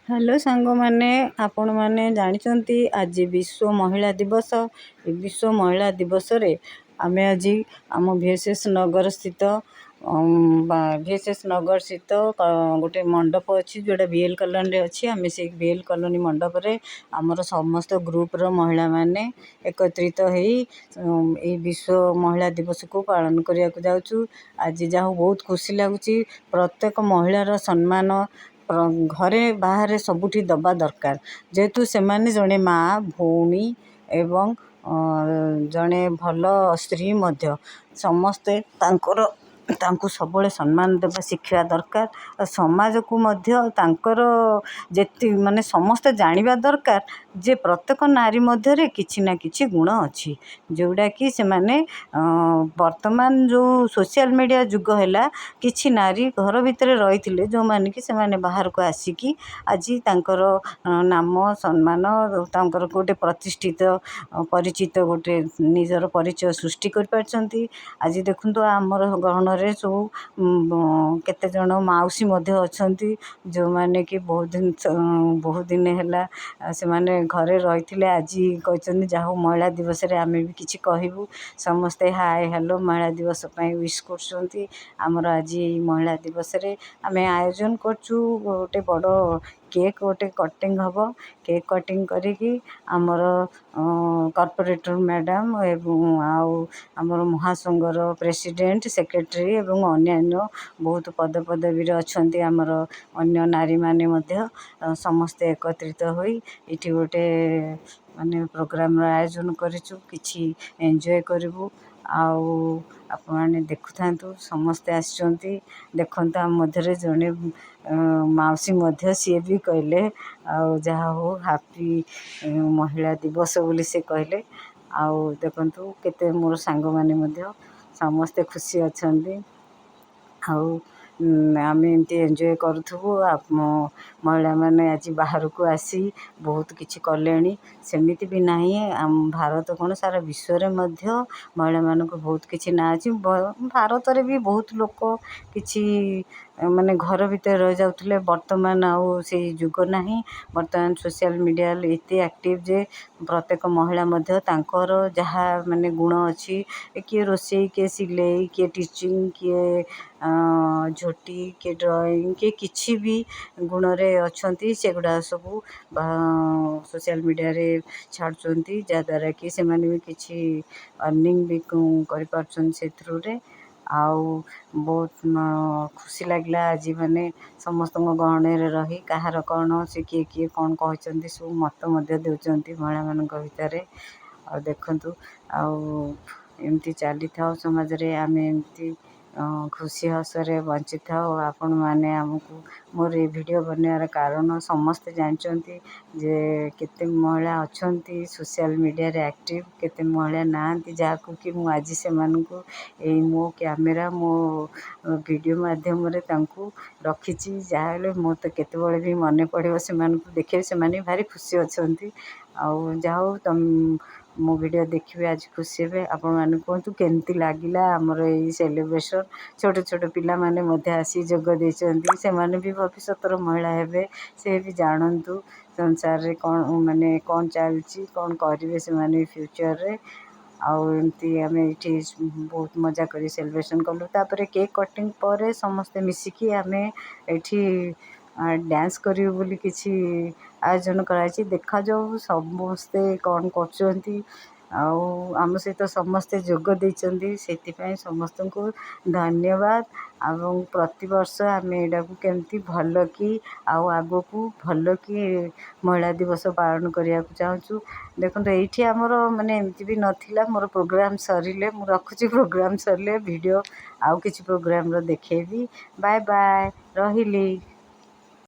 Hello ସାଙ୍ଗମାନେ, ଆପଣମାନେ ଜାଣିଛନ୍ତି ଆଜି ବିଶ୍ୱ ମହିଳା ଦିବସ। ଏ ବିଶ୍ୱ ମହିଳା ଦିବସରେ ଆମେ ଆଜି ଆମ ଭିଏସ୍ଏସ୍ ନଗର ସ୍ଥିତ ଗୋଟେ ମଣ୍ଡପ ଅଛି ଯେଉଁଟା ବିଏଲ୍ କଲୋନୀରେ ଅଛି। ଆମେ ସେଇ ବିଏଲ୍ କଲୋନୀ ମଣ୍ଡପରେ ଆମର ସମସ୍ତ ଗ୍ରୁପ୍ର ମହିଳାମାନେ ଏକତ୍ରିତ ହେଇ ଏଇ ବିଶ୍ୱ ମହିଳା ଦିବସକୁ ପାଳନ କରିବାକୁ ଯାଉଛୁ। ଆଜି ଯାହା ହଉ ବହୁତ ଖୁସି ଲାଗୁଛି। ପ୍ରତ୍ୟେକ ମହିଳାର ସମ୍ମାନ ଘରେ ବାହାରେ ସବୁଠି ଦେବା ଦରକାର, ଯେହେତୁ ସେମାନେ ଜଣେ ମା, ଭଉଣୀ ଏବଂ ଜଣେ ଭଲ ସ୍ତ୍ରୀ ମଧ୍ୟ। ସମସ୍ତେ ତାଙ୍କୁ ସବୁବେଳେ ସମ୍ମାନ ଦେବା ଶିଖିବା ଦରକାର। ଆଉ ସମାଜକୁ ମଧ୍ୟ ତାଙ୍କର ମାନେ ସମସ୍ତେ ଜାଣିବା ଦରକାର ଯେ ପ୍ରତ୍ୟେକ ନାରୀ ମଧ୍ୟରେ କିଛି ନା କିଛି ଗୁଣ ଅଛି, ଯେଉଁଟାକି ସେମାନେ ବର୍ତ୍ତମାନ ଯେଉଁ ସୋସିଆଲ ମିଡ଼ିଆ ଯୁଗ ହେଲା, କିଛି ନାରୀ ଘର ଭିତରେ ରହିଥିଲେ ଯେଉଁମାନେ କି ସେମାନେ ବାହାରକୁ ଆସିକି ଆଜି ତାଙ୍କର ନାମ ସମ୍ମାନ, ତାଙ୍କର ଗୋଟେ ପ୍ରତିଷ୍ଠିତ ପରିଚିତ ଗୋଟେ ନିଜର ପରିଚୟ ସୃଷ୍ଟି କରିପାରିଛନ୍ତି। ଆଜି ଦେଖନ୍ତୁ ଆମର ଗହଣରେ ସବୁ କେତେଜଣ ମାଉସୀ ମଧ୍ୟ ଅଛନ୍ତି, ଯେଉଁମାନେ କି ବହୁତ ଦିନ ହେଲା ସେମାନେ ଘରେ ରହିଥିଲେ। ଆଜି କହିଛନ୍ତି ଯାହା ହଉ ମହିଳା ଦିବସରେ ଆମେ ବି କିଛି କହିବୁ। ସମସ୍ତେ ହାଏ ହ୍ୟାଲୋ ମହିଳା ଦିବସ ପାଇଁ ୱିଶ୍ କରୁଛନ୍ତି। ଆମର ଆଜି ଏଇ ମହିଳା ଦିବସରେ ଆମେ ଆୟୋଜନ କରୁଛୁ ଗୋଟେ ବଡ଼ କେକ୍ ଗୋଟେ କଟିଂ ହେବ। କେକ୍ କଟିଂ କରିକି ଆମର କର୍ପୋରେଟର ମ୍ୟାଡ଼ାମ୍ ଏବଂ ଆଉ ଆମର ମହାସଂଘର ପ୍ରେସିଡେଣ୍ଟ, ସେକ୍ରେଟାରୀ ଏବଂ ଅନ୍ୟାନ୍ୟ ବହୁତ ପଦପଦବୀରେ ଅଛନ୍ତି ଆମର ଅନ୍ୟ ନାରୀମାନେ ମଧ୍ୟ ସମସ୍ତେ ଏକତ୍ରିତ ହୋଇ ଏଠି ଗୋଟେ ମାନେ ପ୍ରୋଗ୍ରାମର ଆୟୋଜନ କରିଛୁ। କିଛି ଏନ୍ଜୟ କରିବୁ। ଆଉ ଆପଣମାନେ ଦେଖୁଥାନ୍ତୁ, ସମସ୍ତେ ଆସିଛନ୍ତି। ଦେଖନ୍ତୁ ଆମ ମଧ୍ୟରେ ଜଣେ ମାଉସୀ ମଧ୍ୟ, ସିଏ ବି କହିଲେ ଆଉ ଯାହା ହଉ ହାପି ମହିଳା ଦିବସ ବୋଲି ସେ କହିଲେ। ଆଉ ଦେଖନ୍ତୁ କେତେ ମୋର ସାଙ୍ଗମାନେ ମଧ୍ୟ ସମସ୍ତେ ଖୁସି ଅଛନ୍ତି। ଆଉ ଆମେ ଏମିତି ଏନ୍ଜୟ କରୁଥିବୁ। ମହିଳାମାନେ ଆଜି ବାହାରକୁ ଆସି ବହୁତ କିଛି କଲେଣି। ସେମିତି ବି ନାହିଁ ଆମ ଭାରତ କ'ଣ ସାରା ବିଶ୍ୱରେ ମଧ୍ୟ ମହିଳାମାନଙ୍କୁ ବହୁତ କିଛି ନାଁ ଅଛି। ଭାରତରେ ବି ବହୁତ ଲୋକ କିଛି ମାନେ ଘର ଭିତରେ ରହିଯାଉଥିଲେ। ବର୍ତ୍ତମାନ ଆଉ ସେଇ ଯୁଗ ନାହିଁ। ବର୍ତ୍ତମାନ ସୋସିଆଲ ମିଡ଼ିଆରେ ଏତେ ଆକ୍ଟିଭ୍ ଯେ ପ୍ରତ୍ୟେକ ମହିଳା ମଧ୍ୟ ତାଙ୍କର ଯାହା ମାନେ ଗୁଣ ଅଛି, କିଏ ରୋଷେଇ, କିଏ ସିଲେଇ, କିଏ ଟିଚିଂ, କିଏ ଝୋଟି, କିଏ ଡ୍ରଇଂ, କିଏ କିଛି ବି ଗୁଣରେ ଅଛନ୍ତି, ସେଗୁଡ଼ା ସବୁ ସୋସିଆଲ ମିଡ଼ିଆରେ ଛାଡ଼ୁଛନ୍ତି, ଯାହାଦ୍ୱାରା କି ସେମାନେ ବି କିଛି ଅର୍ନିଂ ବି କରିପାରୁଛନ୍ତି ସେଥିରେ। ଆଉ ବହୁତ ଖୁସି ଲାଗିଲା ଆଜି ମାନେ ସମସ୍ତଙ୍କ ଗହଣରେ ରହି କାହାର କ'ଣ ସେ କିଏ କ'ଣ କହିଛନ୍ତି ସବୁ ମତ ମଧ୍ୟ ଦେଉଛନ୍ତି ମହିଳାମାନଙ୍କ ଭିତରେ। ଆଉ ଦେଖନ୍ତୁ, ଆଉ ଏମିତି ଚାଲିଥାଉ ସମାଜରେ, ଆମେ ଏମିତି ଖୁସି ହସରେ ବଞ୍ଚିଥାଉ। ଆପଣମାନେ ଆମକୁ ମୋର ଏ ଭିଡ଼ିଓ ବନେଇବାର କାରଣ ସମସ୍ତେ ଜାଣିଛନ୍ତି ଯେ କେତେ ମହିଳା ଅଛନ୍ତି ସୋସିଆଲ ମିଡ଼ିଆରେ ଆକ୍ଟିଭ୍, କେତେ ମହିଳା ନାହାନ୍ତି ଯାହାକୁ କି ମୁଁ ଆଜି ସେମାନଙ୍କୁ ଏଇ ମୋ କ୍ୟାମେରା, ମୋ ଭିଡ଼ିଓ ମାଧ୍ୟମରେ ତାଙ୍କୁ ରଖିଛି। ଯାହାହେଲେ ମୋତେ କେତେବେଳେ ବି ମନେ ପଡ଼ିବ ସେମାନଙ୍କୁ ଦେଖିବେ, ସେମାନେ ବି ଭାରି ଖୁସି ଅଛନ୍ତି। ଆଉ ଯାହା ହଉ ମୋ ଭିଡ଼ିଓ ଦେଖିବେ, ଆଜି ଖୁସି ହେବେ। ଆପଣମାନେ କୁହନ୍ତୁ କେମିତି ଲାଗିଲା ଆମର ଏଇ ସେଲିବ୍ରେସନ୍। ଛୋଟ ଛୋଟ ପିଲାମାନେ ମଧ୍ୟ ଆସି ଯୋଗ ଦେଇଛନ୍ତି, ସେମାନେ ବି ଭବିଷ୍ୟତର ମହିଳା ହେବେ। ସେ ବି ଜାଣନ୍ତୁ ସଂସାରରେ କ'ଣ ଚାଲିଛି, କ'ଣ କରିବେ ସେମାନେ ବି ଫ୍ୟୁଚରରେ। ଆଉ ଏମିତି ଆମେ ଏଇଠି ବହୁତ ମଜା କରି ସେଲିବ୍ରେସନ୍ କଲୁ। ତାପରେ କେକ୍ କଟିଂ ପରେ ସମସ୍ତେ ମିଶିକି ଆମେ ଏଇଠି ଡ୍ୟାନ୍ସ କରିବୁ ବୋଲି କିଛି ଆୟୋଜନ କରାଯାଇଛି। ଦେଖାଯାଉ ସମସ୍ତେ କ'ଣ କରୁଛନ୍ତି। ଆଉ ଆମ ସହିତ ସମସ୍ତେ ଯୋଗ ଦେଇଛନ୍ତି, ସେଥିପାଇଁ ସମସ୍ତଙ୍କୁ ଧନ୍ୟବାଦ। ଏବଂ ପ୍ରତିବର୍ଷ ଆମେ ଏଇଟାକୁ କେମିତି ଭଲ କି ଆଉ ଆଗକୁ ଭଲ କି ମହିଳା ଦିବସ ପାଳନ କରିବାକୁ ଚାହୁଁଛୁ। ଦେଖନ୍ତୁ ଏଇଠି ଆମର ମାନେ ଏମିତି ବି ନଥିଲା। ମୋର ପ୍ରୋଗ୍ରାମ୍ ସରିଲେ ମୁଁ ରଖୁଛି, ପ୍ରୋଗ୍ରାମ୍ ସରିଲେ ଭିଡ଼ିଓ ଆଉ କିଛି ପ୍ରୋଗ୍ରାମର ଦେଖେଇବି। ବାଏ ବାଏ, ରହିଲି।